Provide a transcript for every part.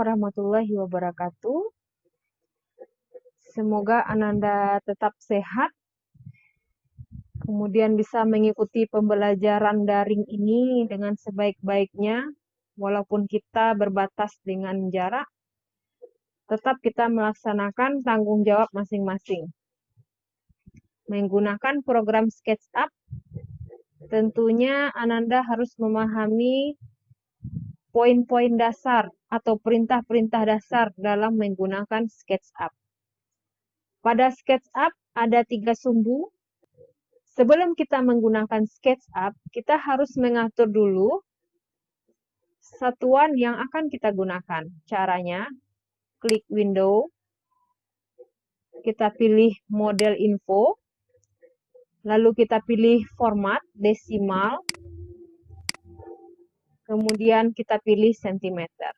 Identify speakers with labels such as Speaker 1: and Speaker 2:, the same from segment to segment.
Speaker 1: warahmatullahi wabarakatuh. Semoga Ananda tetap sehat, kemudian bisa mengikuti pembelajaran daring ini dengan sebaik-baiknya, walaupun kita berbatas dengan jarak, tetap kita melaksanakan tanggung jawab masing-masing. Menggunakan program SketchUp, tentunya Ananda harus memahami poin-poin dasar atau perintah-perintah dasar dalam menggunakan SketchUp. Pada SketchUp ada 3 sumbu. Sebelum kita menggunakan SketchUp, kita harus mengatur dulu satuan yang akan kita gunakan. Caranya, klik window, kita pilih model info, lalu kita pilih format, desimal, kemudian kita pilih sentimeter.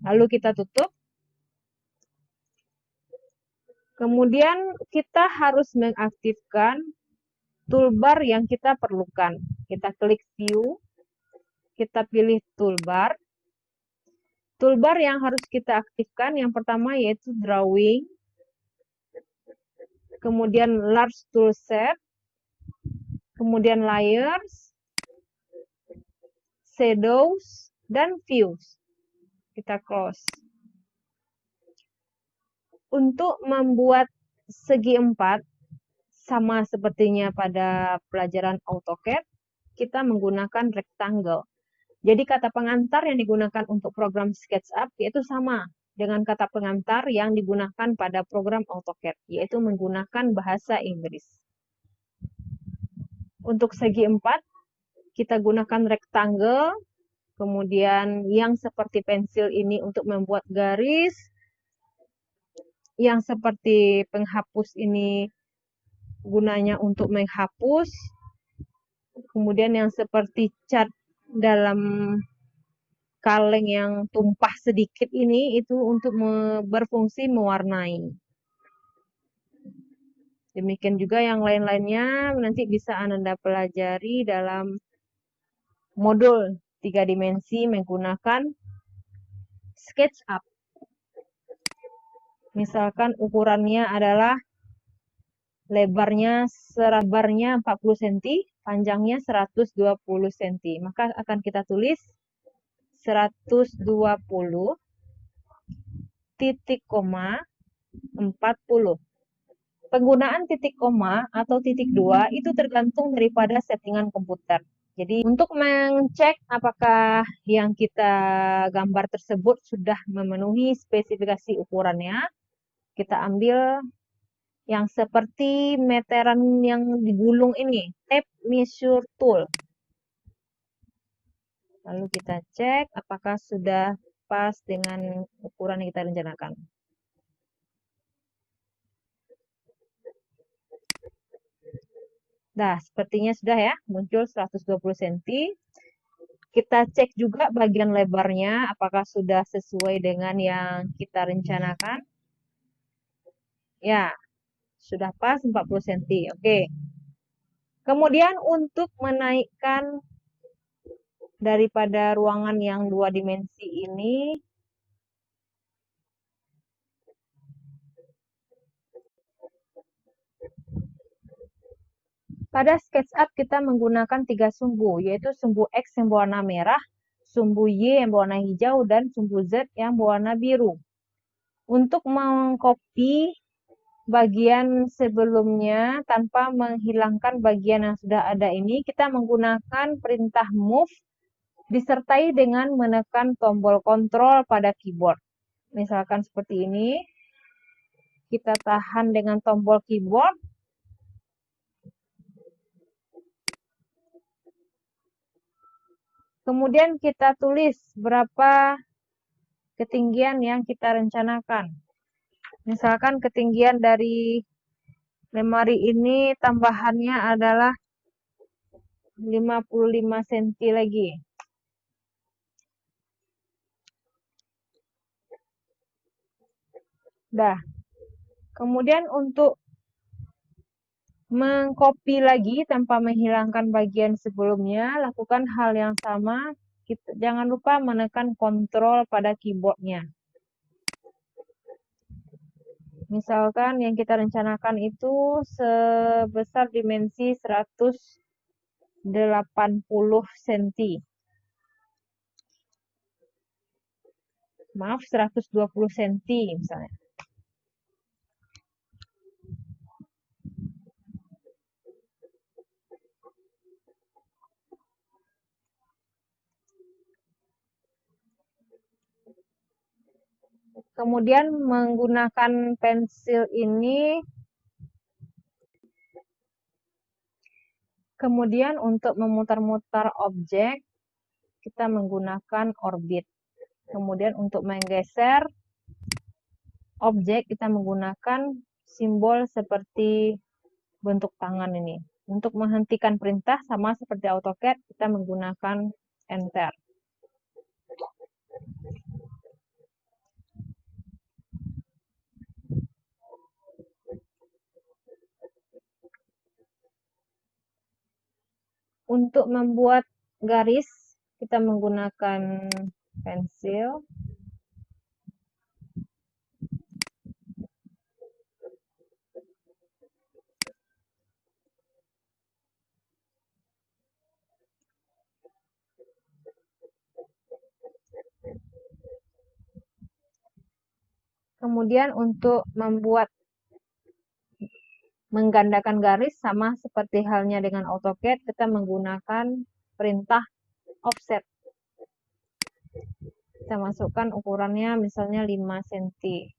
Speaker 1: Lalu kita tutup. Kemudian kita harus mengaktifkan toolbar yang kita perlukan. Kita klik view, kita pilih toolbar. Toolbar yang harus kita aktifkan yang pertama yaitu drawing, kemudian large tool set, kemudian layers, shadows, dan views. Kita close. Untuk membuat segi 4, sama sepertinya pada pelajaran AutoCAD, kita menggunakan rectangle. Jadi kata pengantar yang digunakan untuk program SketchUp yaitu sama dengan kata pengantar yang digunakan pada program AutoCAD, yaitu menggunakan bahasa Inggris. Untuk segi 4, kita gunakan rectangle, kemudian yang seperti pensil ini untuk membuat garis, yang seperti penghapus ini gunanya untuk menghapus, kemudian yang seperti cat dalam kaleng yang tumpah sedikit ini itu untuk berfungsi mewarnai. Demikian juga yang lain-lainnya nanti bisa Ananda pelajari dalam modul 3 dimensi menggunakan SketchUp. Misalkan ukurannya adalah lebarnya 40 cm, panjangnya 120 cm. Maka akan kita tulis 120 titik koma 40. Penggunaan titik koma atau titik 2 itu tergantung daripada settingan komputer. Jadi untuk mengecek apakah yang kita gambar tersebut sudah memenuhi spesifikasi ukurannya, kita ambil yang seperti meteran yang digulung ini, tape measure tool. Lalu kita cek apakah sudah pas dengan ukuran yang kita rencanakan. Nah, sepertinya sudah ya, muncul 120 cm. Kita cek juga bagian lebarnya, apakah sudah sesuai dengan yang kita rencanakan. Ya, sudah pas 40 cm. Oke. Kemudian untuk menaikkan daripada ruangan yang 2 dimensi ini, pada SketchUp kita menggunakan 3 sumbu, yaitu sumbu X yang berwarna merah, sumbu Y yang berwarna hijau, dan sumbu Z yang berwarna biru. Untuk mengcopy bagian sebelumnya tanpa menghilangkan bagian yang sudah ada ini, kita menggunakan perintah move disertai dengan menekan tombol kontrol pada keyboard. Misalkan seperti ini, kita tahan dengan tombol keyboard. Kemudian kita tulis berapa ketinggian yang kita rencanakan. Misalkan ketinggian dari lemari ini tambahannya adalah 55 cm lagi. Dah. Kemudian untuk mengcopy lagi tanpa menghilangkan bagian sebelumnya, lakukan hal yang sama. Jangan lupa menekan kontrol pada keyboardnya. Misalkan yang kita rencanakan itu sebesar dimensi 180 cm. Maaf, 120 cm misalnya. Kemudian menggunakan pensil ini, kemudian untuk memutar-mutar objek, kita menggunakan orbit. Kemudian untuk menggeser objek, kita menggunakan simbol seperti bentuk tangan ini. Untuk menghentikan perintah, sama seperti AutoCAD, kita menggunakan Enter. Untuk membuat garis, kita menggunakan pensil. Kemudian untuk menggandakan garis, sama seperti halnya dengan AutoCAD, kita menggunakan perintah offset. Kita masukkan ukurannya misalnya 5 cm.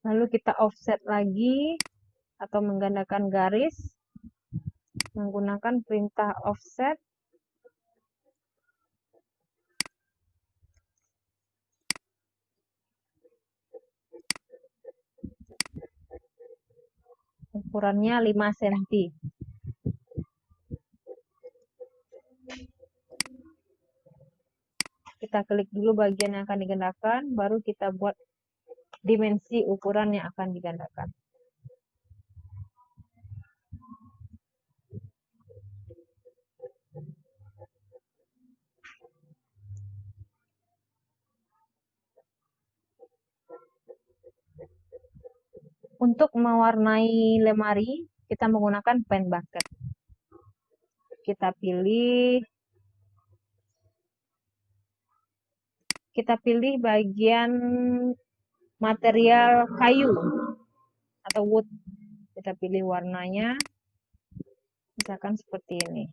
Speaker 1: Lalu kita offset lagi atau menggandakan garis menggunakan perintah offset. Ukurannya 5 cm. Kita klik dulu bagian yang akan digandakan, baru kita buat dimensi ukuran yang akan digandakan. Untuk mewarnai lemari, kita menggunakan paint bucket. Kita pilih bagian material kayu atau wood. Kita pilih warnanya, misalkan seperti ini.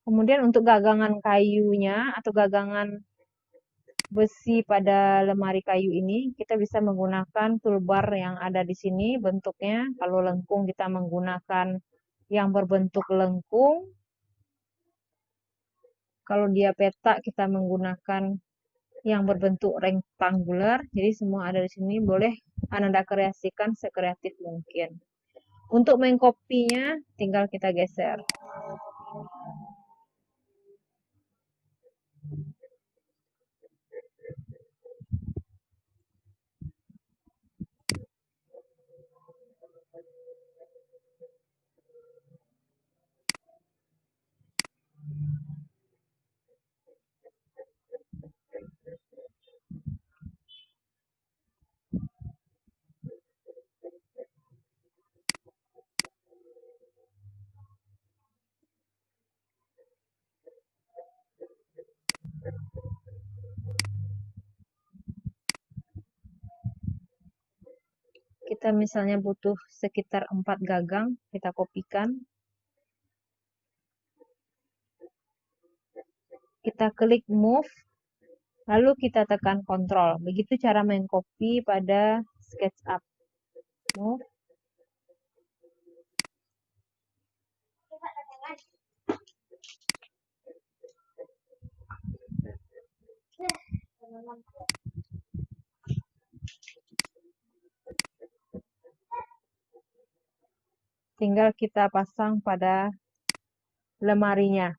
Speaker 1: Kemudian untuk gagangan kayunya atau gagangan besi pada lemari kayu ini, kita bisa menggunakan toolbar yang ada di sini bentuknya. Kalau lengkung kita menggunakan yang berbentuk lengkung. Kalau dia peta kita menggunakan yang berbentuk rectangular. Jadi semua ada di sini, boleh Anda kreasikan sekreatif mungkin. Untuk mengkopinya tinggal kita geser. Kita misalnya butuh sekitar 4 gagang, kita kopikan. Kita klik move, lalu kita tekan kontrol. Begitu cara main copy pada SketchUp. Move. Tinggal kita pasang pada lemarinya.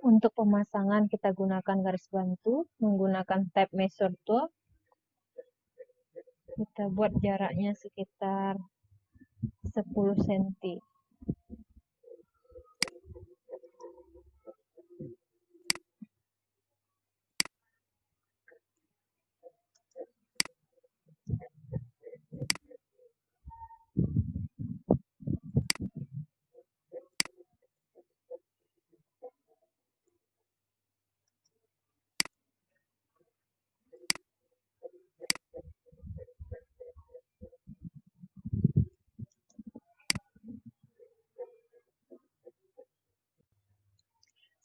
Speaker 1: Untuk pemasangan kita gunakan garis bantu, menggunakan tape measure tool. Kita buat jaraknya sekitar 10 cm.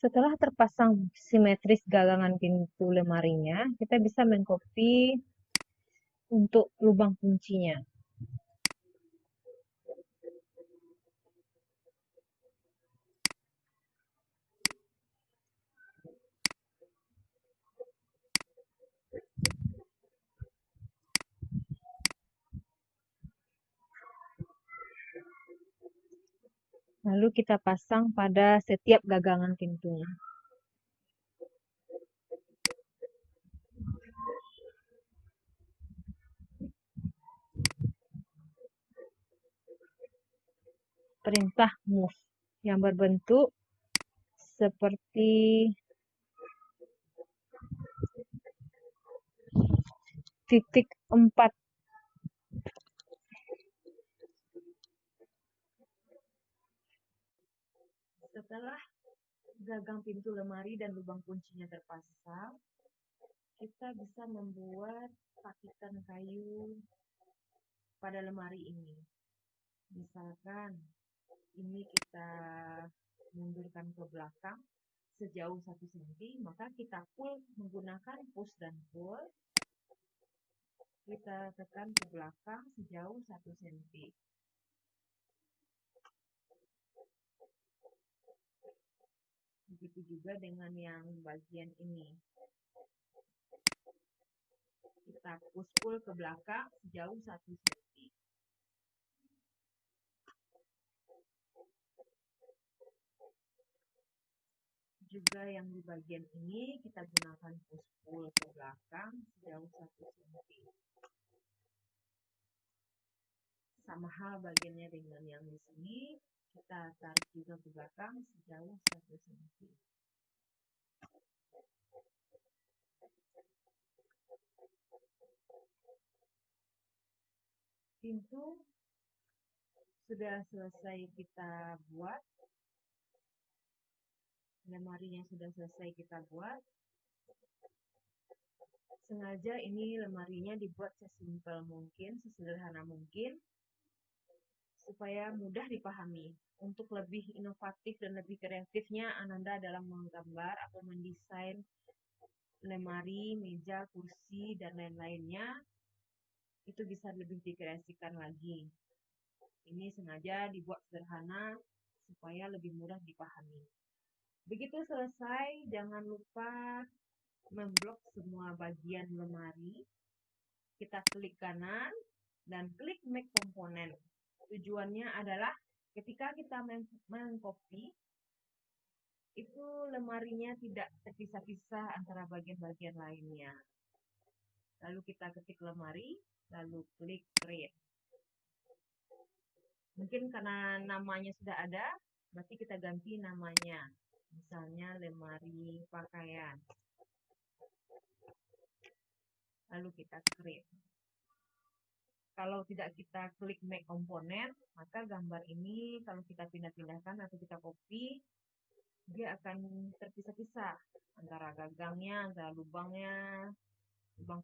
Speaker 1: Setelah terpasang simetris gagangan pintu lemarinya, kita bisa mengcopy untuk lubang kuncinya. Lalu kita pasang pada setiap gagangan pintunya. Perintah move yang berbentuk seperti titik 4. Setelah gagang pintu lemari dan lubang kuncinya terpasang, kita bisa membuat pakitan kayu pada lemari ini. Misalkan ini kita mundurkan ke belakang sejauh 1 cm, maka kita pull menggunakan push dan pull. Kita tekan ke belakang sejauh 1 cm. Begitu juga dengan yang bagian ini. Kita push pull ke belakang sejauh 1 cm. Juga yang di bagian ini kita gunakan push pull ke belakang sejauh 1 cm. Sama hal bagiannya dengan yang di sini, kita tarik juga ke belakang sejauh 1 cm. Pintu sudah selesai kita buat, lemarinya sudah selesai kita buat. Sengaja ini lemarinya dibuat sesimpel mungkin, sesederhana mungkin, supaya mudah dipahami. Untuk lebih inovatif dan lebih kreatifnya Ananda dalam menggambar atau mendesain lemari, meja, kursi, dan lain-lainnya, itu bisa lebih dikreasikan lagi. Ini sengaja dibuat sederhana supaya lebih mudah dipahami. Begitu selesai, jangan lupa memblok semua bagian lemari. Kita klik kanan dan klik make component. Tujuannya adalah ketika kita mengcopy, itu lemarinya tidak terpisah-pisah antara bagian-bagian lainnya. Lalu kita ketik lemari, lalu klik create. Mungkin karena namanya sudah ada, berarti kita ganti namanya. Misalnya lemari pakaian. Lalu kita create. Kalau tidak kita klik make component, maka gambar ini kalau kita pindah-pindahkan atau kita copy, dia akan terpisah-pisah antara gagangnya, antara lubangnya, lubang